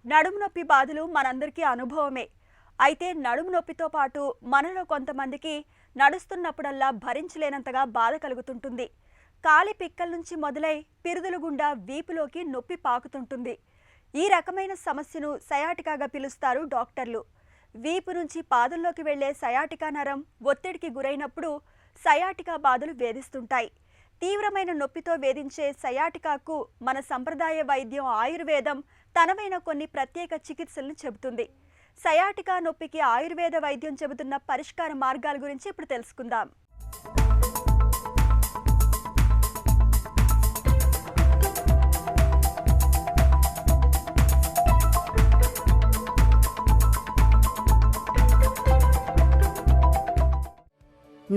నడుము నొప్పి బాధలు మనందరికీ అనుభవమే. అయితే నడుము నొప్పితో పాటు మనలో కొంతమందికి నడుస్తున్నప్పుడల్లా భరించలేనంతగా బాధ కలుగుతుంటుంది. కాలి పిక్కల నుంచి మొదలై పిరుదుల గుండా వీపులోకి నొప్పి పాకుతుంటుంది. ఈ రకమైన సమస్యను సయాటికాగా పిలుస్తారు డాక్టర్లు. వీపు నుంచి పాదంలోకి వెళ్లే సయాటికా నరం ఒత్తిడికి గురైనప్పుడు సయాటికా బాధలు వేధిస్తుంటాయి. తీవ్రమైన నొప్పితో వేధించే సయాటికాకు మన సంప్రదాయ వైద్యం ఆయుర్వేదం తనవైన కొన్ని ప్రత్యేక చికిత్సలను చెబుతుంది. సయాటికా నొప్పికి ఆయుర్వేద వైద్యం చెబుతున్న పరిష్కార మార్గాల గురించి ఇప్పుడు తెలుసుకుందాం.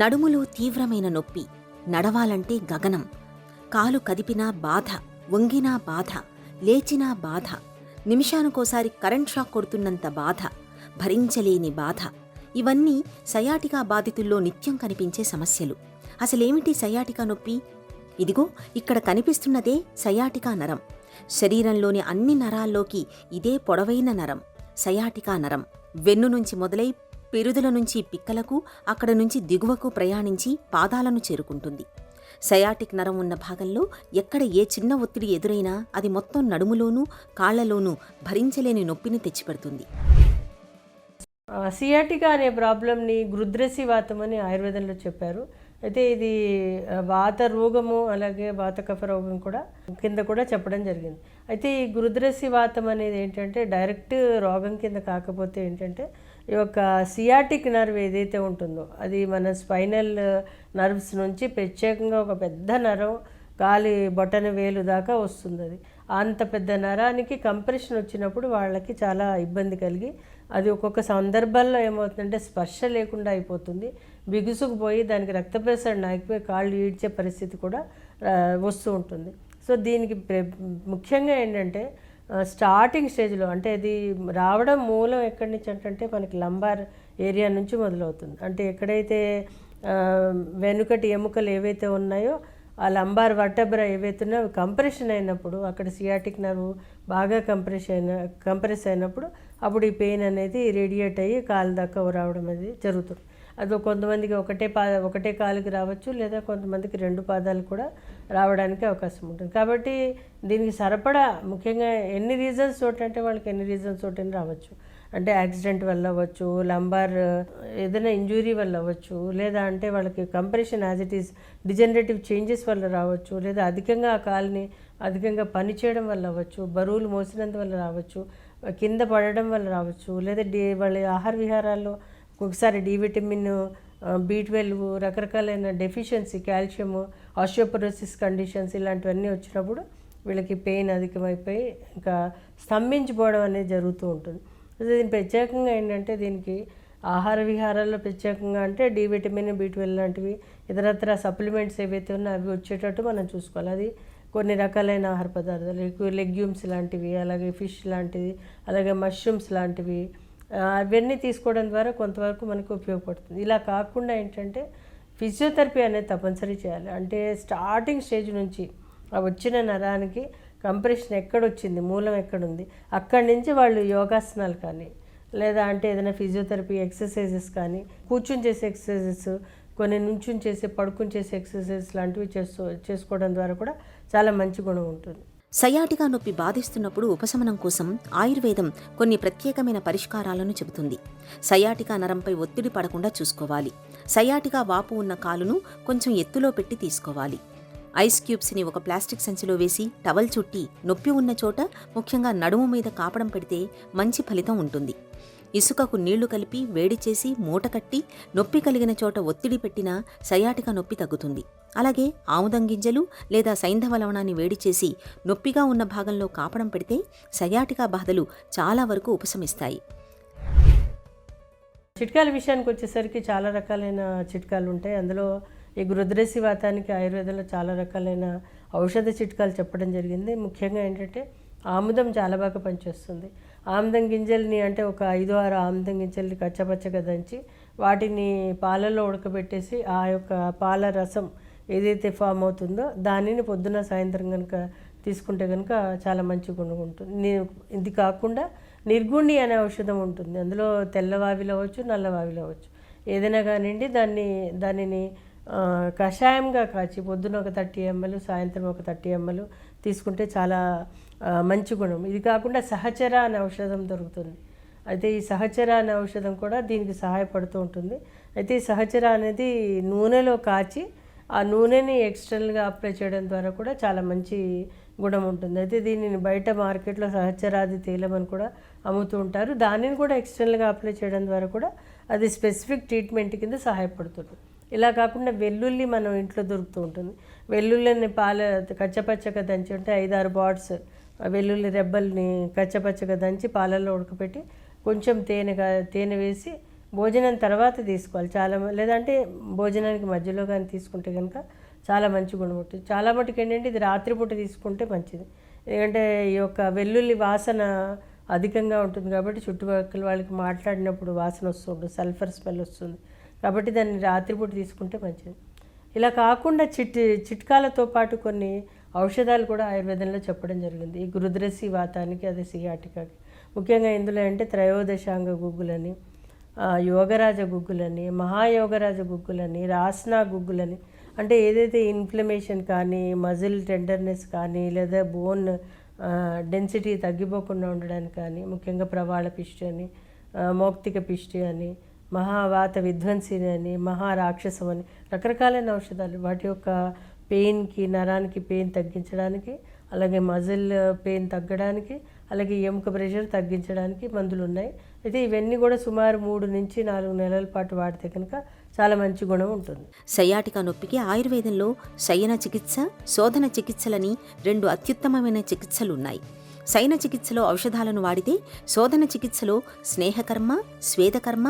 నడుములో తీవ్రమైన నొప్పి, నడవాలంటే గగనం, కాలు కదిపినా బాధ, వంగినా బాధ, లేచినా బాధ, నిమిషానికోసారి కరెంట్ షాక్ కొడుతున్నంత బాధ, భరించలేని బాధ. ఇవన్నీ సయాటికా బాధితుల్లో నిత్యం కనిపించే సమస్యలు. అసలేమిటి సయాటికా నొప్పి? ఇదిగో ఇక్కడ కనిపిస్తున్నదే సయాటికా నరం. శరీరంలోని అన్ని నరాల్లోకి ఇదే పొడవైన నరం సయాటికా నరం. వెన్ను నుంచి మొదలై పిరుదుల నుంచి పిక్కలకు, అక్కడ నుంచి దిగువకు ప్రయాణించి పాదాలను చేరుకుంటుంది. సయాటిక్ నరం ఉన్న భాగంలో ఎక్కడ ఏ చిన్న ఒత్తిడి ఎదురైనా అది మొత్తం నడుములోనూ కాళ్లలోనూ భరించలేని నొప్పిని తెచ్చిపెడుతుంది. సియాటికా అనే ప్రాబ్లంని గృద్రసి వాతం అని ఆయుర్వేదంలో చెప్పారు. అయితే ఇది వాత రోగము, అలాగే వాత కఫ రోగం కూడా కింద కూడా చెప్పడం జరిగింది. అయితే ఈ గృద్రసి వాతం అనేది ఏంటంటే డైరెక్ట్ రోగం కింద కాకపోతే ఏంటంటే ఈ యొక్క సియాటిక్ నర్వ్ ఏదైతే ఉంటుందో అది మన స్పైనల్ నర్వ్స్ నుంచి ప్రత్యేకంగా ఒక పెద్ద నరం కాలి బొటన వేలు దాకా వస్తుంది. అది అంత పెద్ద నరానికి కంప్రెషన్ వచ్చినప్పుడు వాళ్ళకి చాలా ఇబ్బంది కలిగి అది ఒక్కొక్క సందర్భాల్లో ఏమవుతుందంటే స్పర్శ లేకుండా అయిపోతుంది, బిగుసుకుపోయి దానికి రక్త ప్రసరణ ఆగిపోయి కాళ్ళు ఈడ్చే పరిస్థితి కూడా వస్తూ ఉంటుంది. సో దీనికి ముఖ్యంగా ఏంటంటే స్టార్టింగ్ స్టేజ్లో అంటే అది రావడం మూలం ఎక్కడి నుంచి అంటే మనకి లంబార్ ఏరియా నుంచి మొదలవుతుంది. అంటే ఎక్కడైతే వెనుకటి ఎముకలు ఏవైతే ఉన్నాయో ఆ లంబార్ వర్టెబ్రా ఏవైతే ఉన్నాయో కంప్రెషన్ అయినప్పుడు అక్కడ సియాటిక్ నర్వ్ బాగా కంప్రెస్ అయినప్పుడు అప్పుడు ఈ పెయిన్ అనేది రేడియేట్ అయ్యి కాలు దాకా రావడం అనేది జరుగుతుంది. అది కొంతమందికి ఒకటే కాలుకి రావచ్చు, లేదా కొంతమందికి 2 పాదాలు కూడా రావడానికి అవకాశం ఉంటుంది. కాబట్టి దీనికి సరిపడా ముఖ్యంగా ఎన్ని రీజన్స్ తోటి అంటే వాళ్ళకి ఎన్ని రీజన్స్ తోటి రావచ్చు. అంటే యాక్సిడెంట్ వల్ల అవ్వచ్చు, లంబార్ ఏదైనా ఇంజురీ వల్ల అవ్వచ్చు, లేదా అంటే వాళ్ళకి compression as it is degenerative changes వల్ల రావచ్చు, లేదా అధికంగా ఆ కాలుని అధికంగా పని చేయడం వల్ల అవ్వచ్చు, బరువులు మోసినంత వల్ల రావచ్చు, కింద పడడం వల్ల రావచ్చు, లేదా వాళ్ళ ఆహార విహారాల్లో ఒకసారి డి విటమిన్, B12 రకరకాలైన డెఫిషియన్సీ, కాల్షియము, ఆస్టియోపరోసిస్ కండిషన్స్ ఇలాంటివన్నీ వచ్చినప్పుడు వీళ్ళకి పెయిన్ అధికమైపోయి ఇంకా స్తంభించిపోవడం అనేది జరుగుతూ ఉంటుంది. దీని ప్రత్యేకంగా ఏంటంటే దీనికి ఆహార విహారాల్లో ప్రత్యేకంగా అంటే డి విటమిన్, B12 లాంటివి ఇతరత్ర సప్లిమెంట్స్ ఏవైతే ఉన్నాయో అవి వచ్చేటట్టు మనం చూసుకోవాలి. అది కొన్ని రకాలైన ఆహార పదార్థాలు, లెగ్యూమ్స్ లాంటివి, అలాగే ఫిష్ లాంటివి, అలాగే మష్రూమ్స్ లాంటివి అవన్నీ తీసుకోవడం ద్వారా కొంతవరకు మనకు ఉపయోగపడుతుంది. ఇలా కాకుండా ఏంటంటే ఫిజియోథెరపీ అనేది తప్పనిసరి చేయాలి. అంటే స్టార్టింగ్ స్టేజ్ నుంచి ఆ వచ్చిన నరానికి కంప్రెషన్ ఎక్కడొచ్చింది, మూలం ఎక్కడుంది, అక్కడి నుంచి వాళ్ళు యోగాసనాలు కానీ, లేదా అంటే ఏదైనా ఫిజియోథెరపీ ఎక్సర్సైజెస్ కానీ, కూర్చుని చేసే ఎక్సర్సైజెస్, కొన్ని నుంచుని చేసే, పడుకుని చేసే ఎక్సర్సైజెస్ లాంటివి చేసుకోవడం ద్వారా కూడా చాలా మంచి గుణం ఉంటుంది. సయాటికా నొప్పి బాధిస్తున్నప్పుడు ఉపశమనం కోసం ఆయుర్వేదం కొన్ని ప్రత్యేకమైన పరిష్కారాలను చెబుతుంది. సయాటికా నరంపై ఒత్తిడి పడకుండా చూసుకోవాలి. సయాటికా వాపు ఉన్న కాలును కొంచెం ఎత్తులో పెట్టి తీసుకోవాలి. ఐస్ క్యూబ్స్ని ఒక ప్లాస్టిక్ సంచిలో వేసి టవల్ చుట్టి నొప్పి ఉన్న చోట, ముఖ్యంగా నడుము మీద కాపడం పెడితే మంచి ఫలితం ఉంటుంది. ఇసుకకు నీళ్లు కలిపి వేడి చేసి మూట కట్టి నొప్పి కలిగిన చోట ఒత్తిడి పెట్టినా సయాటికా నొప్పి తగ్గుతుంది. అలాగే ఆముదం గింజలు లేదా సైంధవ లవణాన్ని వేడి చేసి నొప్పిగా ఉన్న భాగంలో కాపడం పెడితే సయాటికా బాధలు చాలా వరకు ఉపశమిస్తాయి. చిట్కాల విషయానికి వచ్చేసరికి చాలా రకాలైన చిట్కాలు ఉంటాయి. అందులో ఈ గృద్రసి వాతానికి ఆయుర్వేదంలో చాలా రకాలైన ఔషధ చిట్కాలు చెప్పడం జరిగింది. ముఖ్యంగా ఏంటంటే ఆముదం చాలా బాగా పనిచేస్తుంది. ఆముదం గింజల్ని అంటే ఒక 5-6 ఆముదం గింజల్ని కచ్చపచ్చగా దంచి వాటిని పాలలో ఉడకబెట్టేసి ఆ యొక్క పాల రసం ఏదైతే ఫామ్ అవుతుందో దానిని పొద్దున సాయంత్రం కనుక తీసుకుంటే కనుక చాలా మంచి గుణం ఉంటుంది. ఇది కాకుండా నిర్గుణి అనే ఔషధం ఉంటుంది. అందులో తెల్లవావిలో అవ్వచ్చు, నల్లవావిలో అవ్వచ్చు, ఏదైనా కానివ్వండి. దానిని కషాయంగా కాచి పొద్దున ఒక 30 ml, సాయంత్రం ఒక 30 ml తీసుకుంటే చాలా మంచి గుణం. ఇది కాకుండా సహచర అనే ఔషధం దొరుకుతుంది. అయితే ఈ సహచర అనే ఔషధం కూడా దీనికి సహాయపడుతూ ఉంటుంది. అయితే ఈ సహచర అనేది నూనెలో కాచి ఆ నూనెని ఎక్స్టర్నల్గా అప్లై చేయడం ద్వారా కూడా చాలా మంచి గుణం ఉంటుంది. అయితే దీనిని బయట మార్కెట్లో సహచరాది తైలం అని కూడా అమ్ముతూ ఉంటారు. దానిని కూడా ఎక్స్టర్నల్గా అప్లై చేయడం ద్వారా కూడా అది స్పెసిఫిక్ ట్రీట్మెంట్ కింద సహాయపడుతుంది. ఇలా కాకుండా వెల్లుల్లి మనం ఇంట్లో దొరుకుతూ ఉంటుంది. వెల్లుల్లిని కచ్చపచ్చగా దంచి ఉంటే 5-6 బాట్స్ వెల్లుల్లి రెబ్బల్ని కచ్చపచ్చగా దంచి పాలల్లో ఉడకపెట్టి కొంచెం తేనె వేసి భోజనం తర్వాత తీసుకోవాలి. లేదంటే భోజనానికి మధ్యలో కానీ తీసుకుంటే కనుక చాలా మంచి గుణం ఉంటుంది. చాలా మటుకు ఏంటంటే ఇది రాత్రిపూట తీసుకుంటే మంచిది. ఎందుకంటే ఈ యొక్క వెల్లుల్లి వాసన అధికంగా ఉంటుంది కాబట్టి చుట్టుపక్కల వాళ్ళకి మాట్లాడినప్పుడు వాసన వస్తుంది, సల్ఫర్ స్మెల్ వస్తుంది. కాబట్టి దాన్ని రాత్రిపూట తీసుకుంటే మంచిది. ఇలా కాకుండా చిట్కాలతో పాటు కొన్ని ఔషధాలు కూడా ఆయుర్వేదంలో చెప్పడం జరిగింది. ఈ గురుద్రసి వాతానికి, అదే సియాటికాకి. ముఖ్యంగా ఇందులో అంటే త్రయోదశాంగ గుగ్గులని, యోగరాజ గుగ్గులని, మహాయోగరాజ గుగ్గులని, రాస్నా గుగ్గులని, అంటే ఏదైతే ఇన్ఫ్లమేషన్ కానీ, మజిల్ టెండర్నెస్ కానీ, లేదా బోన్ డెన్సిటీ తగ్గిపోకుండా ఉండడానికి కానీ, ముఖ్యంగా ప్రవాళ పిష్టి అని, మౌక్తిక పిష్టి అని, మహావాత విధ్వంసిని అని, మహారాక్షసం అని రకరకాలైన ఔషధాలు వాటి యొక్క పెయిన్కి, నరానికి పెయిన్ తగ్గించడానికి, అలాగే మజిల్ పెయిన్ తగ్గడానికి, అలాగే ఎముక ప్రెషర్ తగ్గించడానికి మందులు ఉన్నాయి. అయితే ఇవన్నీ కూడా సుమారు 3 నుంచి 4 నెలల పాటు వాడితే కనుక చాలా మంచి గుణం ఉంటుంది. సయాటికా నొప్పికి ఆయుర్వేదంలో శయన చికిత్స, శోధన చికిత్సలని 2 అత్యుత్తమమైన చికిత్సలున్నాయి. శయన చికిత్సలో ఔషధాలను వాడితే, శోధన చికిత్సలో స్నేహకర్మ, స్వేదకర్మ,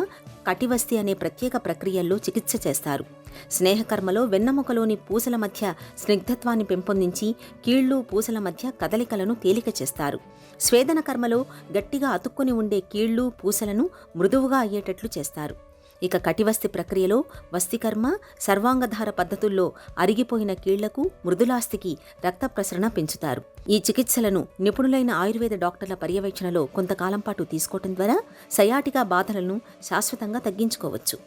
కటివస్తి అనే ప్రత్యేక ప్రక్రియల్లో చికిత్స చేస్తారు. స్నేహకర్మలో వెన్నెముకలోని పూసల మధ్య స్నిగ్ధత్వాన్ని పెంపొందించి కీళ్లు, పూసల మధ్య కదలికలను తేలిక చేస్తారు. స్వేదన కర్మలో గట్టిగా అతుక్కుని ఉండే కీళ్లు, పూసలను మృదువుగా అయ్యేటట్లు చేస్తారు. ఇక కటివస్తి ప్రక్రియలో వస్తికర్మ, సర్వాంగధార పద్ధతుల్లో అరిగిపోయిన కీళ్లకు, మృదులాస్థికి రక్త ప్రసరణ పెంచుతారు. ఈ చికిత్సలను నిపుణులైన ఆయుర్వేద డాక్టర్ల పర్యవేక్షణలో కొంతకాలం పాటు తీసుకోవటం ద్వారా సయాటికా బాధలను శాశ్వతంగా తగ్గించుకోవచ్చు.